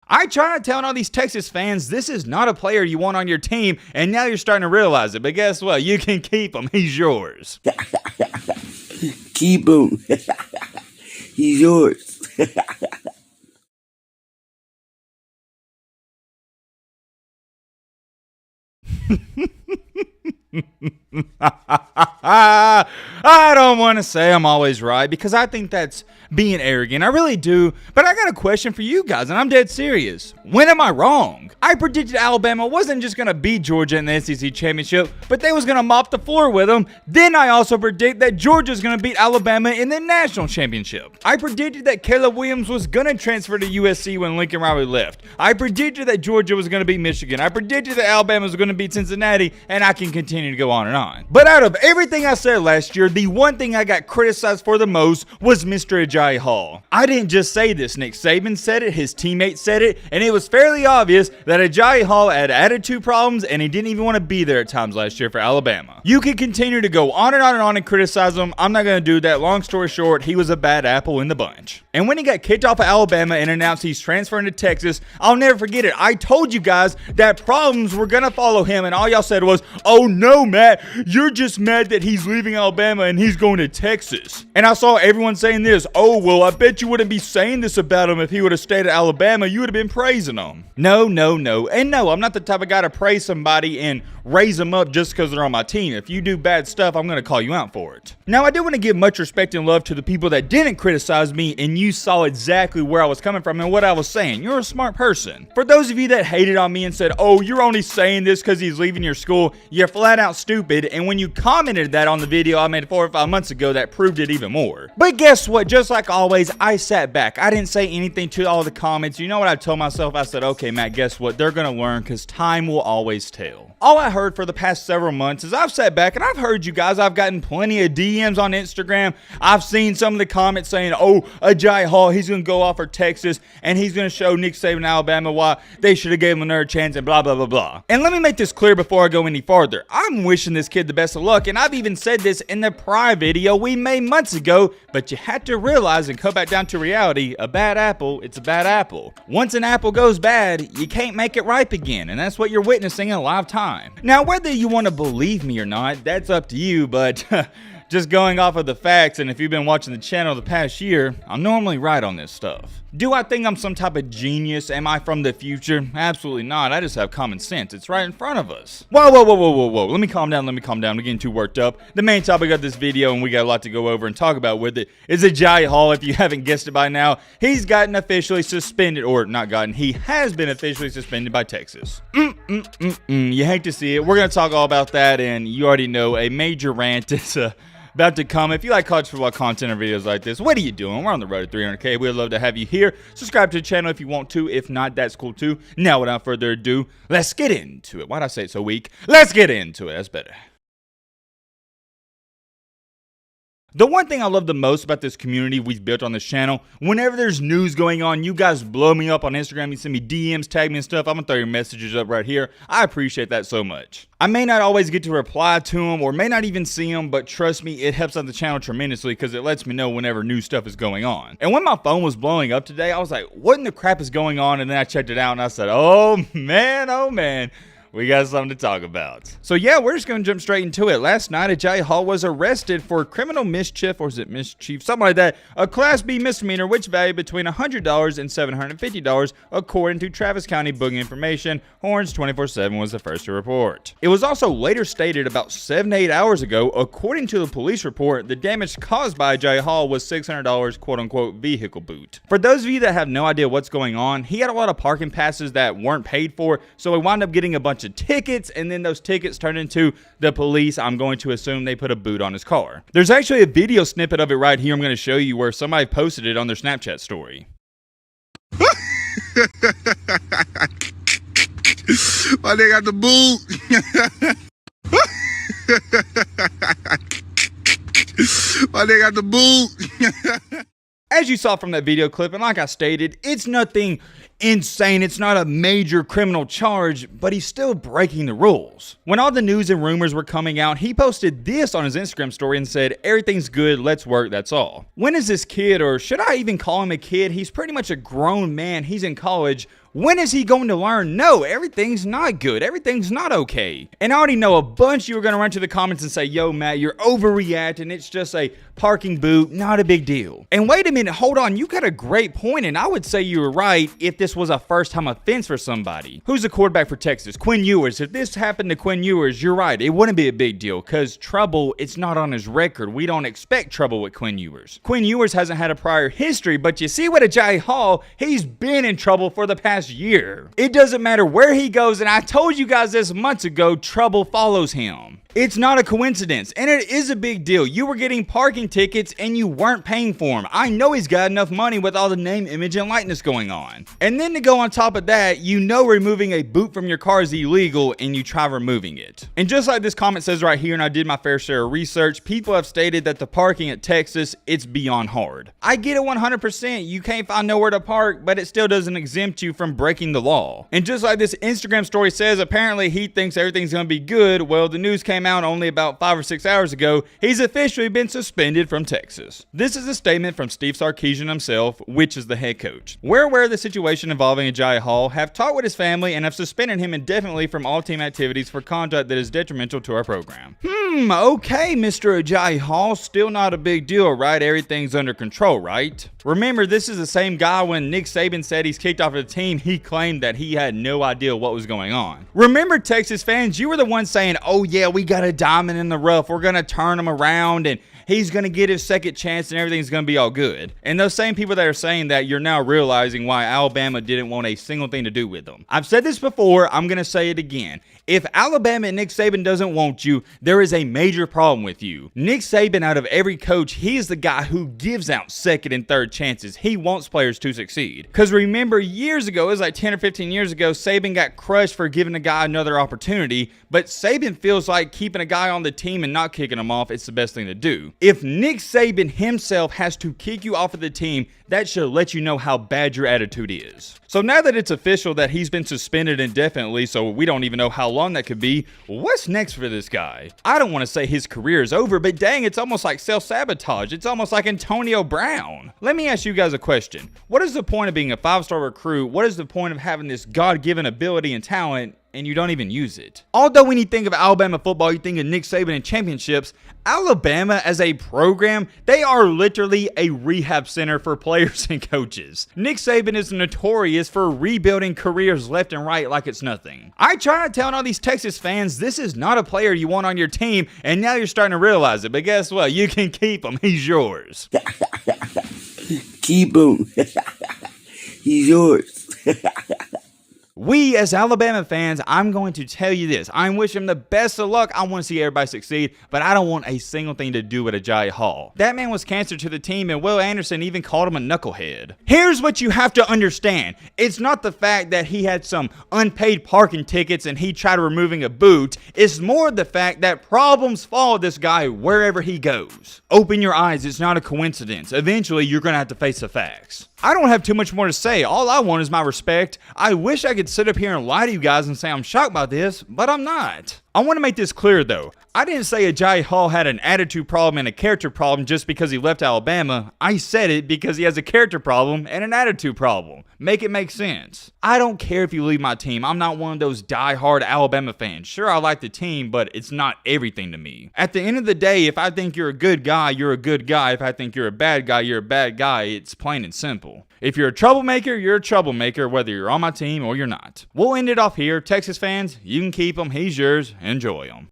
I tried telling all these Texas fans this is not a player you want on your team, and now you're starting to realize it. But guess what? You can keep him. He's yours. Keep him. He's yours. I don't want to say I'm always right because I think that's being arrogant. I really do. But I got a question for you guys, and I'm dead serious. When am I wrong? I predicted Alabama wasn't just going to beat Georgia in the SEC championship, but they was going to mop the floor with them. Then I also predict that Georgia's going to beat Alabama in the national championship. I predicted that Caleb Williams was going to transfer to USC when Lincoln Riley left. I predicted that Georgia was going to beat Michigan. I predicted that Alabama was going to beat Cincinnati, and I can continue to go on and on. But out of everything I said last year, the one thing I got criticized for the most was Mr. Agiye Hall. I didn't just say this. Nick Saban said it, his teammates said it, and it was fairly obvious that Agiye Hall had attitude problems and he didn't even want to be there at times last year for Alabama. You can continue to go on and on and on and criticize him. I'm not going to do that. Long story short, he was a bad apple in the bunch. And when he got kicked off of Alabama and announced he's transferring to Texas, I'll never forget it. I told you guys that problems were going to follow him, and all y'all said was, "Oh no, Matt, you're just mad that he's leaving Alabama and he's going to Texas." And I saw everyone saying this, "Oh, well, I bet you wouldn't be saying this about him if he would have stayed at Alabama. You would have been praising him." No. And no, I'm not the type of guy to praise somebody and raise them up just because they're on my team. If you do bad stuff, I'm going to call you out for it. Now, I do want to give much respect and love to the people that didn't criticize me, and you saw exactly where I was coming from and what I was saying. You're a smart person. For those of you that hated on me and said, "Oh, you're only saying this because he's leaving your school," you're flat out stupid. And when you commented that on the video I made 4 or 5 months ago, that proved it even more. But guess what? Just like always, I sat back. I didn't say anything to all the comments. You know what I told myself? I said, okay, Matt, guess what? They're going to learn because time will always tell. All I heard for the past several months is I've sat back and I've heard you guys. I've gotten plenty of DMs on Instagram. I've seen some of the comments saying, "Oh, Agiye Hall, he's going to go off for Texas and he's going to show Nick Saban Alabama why they should have gave him another chance," and blah, blah, blah, blah. And let me make this clear before I go any farther. I'm wishing this kid the best of luck, and I've even said this in the prior video we made months ago, but you had to realize and come back down to reality, a bad apple, it's a bad apple. Once an apple goes bad, you can't make it ripe again, and that's what you're witnessing in live time. Now, whether you want to believe me or not, that's up to you, but just going off of the facts, and if you've been watching the channel the past year, I'm normally right on this stuff. Do I think I'm some type of genius? Am I from the future? Absolutely not. I just have common sense. It's right in front of us. Whoa. Let me calm down. I'm getting too worked up. The main topic of this video, and we got a lot to go over and talk about with it, is Agiye Hall. If you haven't guessed it by now, he's gotten officially suspended, or not gotten, he has been officially suspended by Texas. You hate to see it. We're going to talk all about that, and you already know a major rant is about to come. If you like college football content or videos like this, what are you doing? We're on the road to 300K. We'd love to have you here. Subscribe to the channel if you want to. If not, that's cool too. Now, without further ado, let's get into it. Why'd I say it so weak? Let's get into it. That's better. The one thing I love the most about this community we've built on this channel, whenever there's news going on, you guys blow me up on Instagram, you send me DMs, tag me and stuff. I'm going to throw your messages up right here. I appreciate that so much. I may not always get to reply to them or may not even see them, but trust me, it helps out the channel tremendously because it lets me know whenever new stuff is going on. And when my phone was blowing up today, I was like, what in the crap is going on? And then I checked it out and I said, oh man. We got something to talk about. So yeah, we're just going to jump straight into it. Last night, Agiye Hall was arrested for criminal mischief, or is it mischief? Something like that. A Class B misdemeanor, which valued between $100 and $750, according to Travis County booking information. Horns 24/7 was the first to report. It was also later stated about 7 to 8 hours ago, according to the police report, the damage caused by Agiye Hall was $600 quote-unquote vehicle boot. For those of you that have no idea what's going on, he had a lot of parking passes that weren't paid for, so he wound up getting a bunch of tickets, and then those tickets turned into the police. I'm going to assume they put a boot on his car. There's actually a video snippet of it right here I'm going to show you where somebody posted it on their Snapchat story. My nigga got the boot. My nigga got the boot. As you saw from that video clip, and like I stated, it's nothing insane. It's not a major criminal charge, but he's still breaking the rules. When all the news and rumors were coming out, he posted this on his Instagram story and said, "Everything's good, let's work, that's all." When is this kid, or should I even call him a kid? He's pretty much a grown man. He's in college. When is he going to learn? No, everything's not good. Everything's not okay. And I already know a bunch of you are going to run to the comments and say, yo, Matt, you're overreacting. It's just a parking boot. Not a big deal. And wait a minute. Hold on. You got a great point, and I would say you were right if this was a first-time offense for somebody. Who's the quarterback for Texas? Quinn Ewers. If this happened to Quinn Ewers, you're right. It wouldn't be a big deal because trouble, it's not on his record. We don't expect trouble with Quinn Ewers. Quinn Ewers hasn't had a prior history, but you see what Agiye Hall, he's been in trouble for the past year. It doesn't matter where he goes, and I told you guys this months ago, trouble follows him. It's not a coincidence, and it is a big deal. You were getting parking tickets and you weren't paying for them. I know he's got enough money with all the name, image, and likeness going on. And then to go on top of that, you know removing a boot from your car is illegal and you try removing it. And just like this comment says right here, and I did my fair share of research, people have stated that the parking at Texas, it's beyond hard. I get it 100%. You can't find nowhere to park, but it still doesn't exempt you from breaking the law. And just like this Instagram story says, apparently he thinks everything's going to be good. Well, the news came out only about 5 or 6 hours ago. He's officially been suspended from Texas. This is a statement from Steve Sarkisian himself, which is the head coach. We're aware of the situation involving Agiye Hall, have talked with his family, and have suspended him indefinitely from all team activities for conduct that is detrimental to our program. Okay, Mr. Agiye Hall, still not a big deal, right? Everything's under control, right? Remember, this is the same guy when Nick Saban said he's kicked off of the team, he claimed that he had no idea what was going on. Remember, Texas fans, you were the ones saying, oh yeah, we got a diamond in the rough. We're going to turn him around and he's going to get his second chance and everything's going to be all good. And those same people that are saying that, you're now realizing why Alabama didn't want a single thing to do with them. I've said this before, I'm going to say it again. If Alabama and Nick Saban doesn't want you, there is a major problem with you. Nick Saban, out of every coach, he is the guy who gives out second and third chances. He wants players to succeed. Because remember, years ago, it was like 10 or 15 years ago, Saban got crushed for giving a guy another opportunity, but Saban feels like keeping a guy on the team and not kicking him off, it's the best thing to do. If Nick Saban himself has to kick you off of the team, that should let you know how bad your attitude is. So now that it's official that he's been suspended indefinitely, so we don't even know how long that could be, what's next for this guy? I don't want to say his career is over, but dang, it's almost like self-sabotage. It's almost like Antonio Brown. Let me ask you guys a question. What is the point of being a 5-star recruit? What is the point of having this God-given ability and talent and you don't even use it? Although when you think of Alabama football, you think of Nick Saban and championships. Alabama as a program, they are literally a rehab center for players and coaches. Nick Saban is notorious for rebuilding careers left and right like it's nothing. I try to tell all these Texas fans, this is not a player you want on your team, and now you're starting to realize it. But guess what? You can keep him. He's yours. Keep him. He's yours. We, as Alabama fans, I'm going to tell you this. I wish him the best of luck. I want to see everybody succeed, but I don't want a single thing to do with Agiye Hall. That man was cancer to the team, and Will Anderson even called him a knucklehead. Here's what you have to understand. It's not the fact that he had some unpaid parking tickets and he tried removing a boot. It's more the fact that problems follow this guy wherever he goes. Open your eyes. It's not a coincidence. Eventually, you're going to have to face the facts. I don't have too much more to say. All I want is my respect. I wish I could sit up here and lie to you guys and say I'm shocked by this, but I'm not. I want to make this clear though. I didn't say Agiye Hall had an attitude problem and a character problem just because he left Alabama. I said it because he has a character problem and an attitude problem. Make it make sense. I don't care if you leave my team. I'm not one of those die-hard Alabama fans. Sure, I like the team, but it's not everything to me. At the end of the day, if I think you're a good guy, you're a good guy. If I think you're a bad guy, you're a bad guy. It's plain and simple. If you're a troublemaker, you're a troublemaker, whether you're on my team or you're not. We'll end it off here. Texas fans, you can keep him. He's yours. Enjoy him.